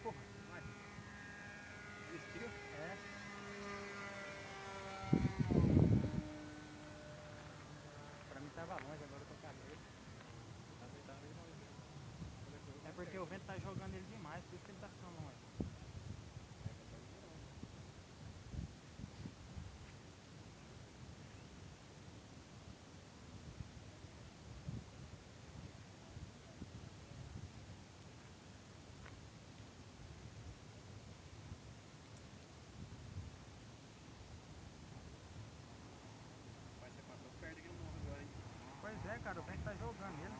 Pô, vai. Desistiu? É. Pra mim tava longe, agora eu tô perto dele. Ele tava meio longe mesmo. Quando ele pulou É bem porque perto o de vento mim. tá jogando ele demais, por isso que ele tá ficando longe. É capaz de virar, mano. Mas você passou perto aqui no morro agora, hein? Pois é, cara, o vento tá jogando ele.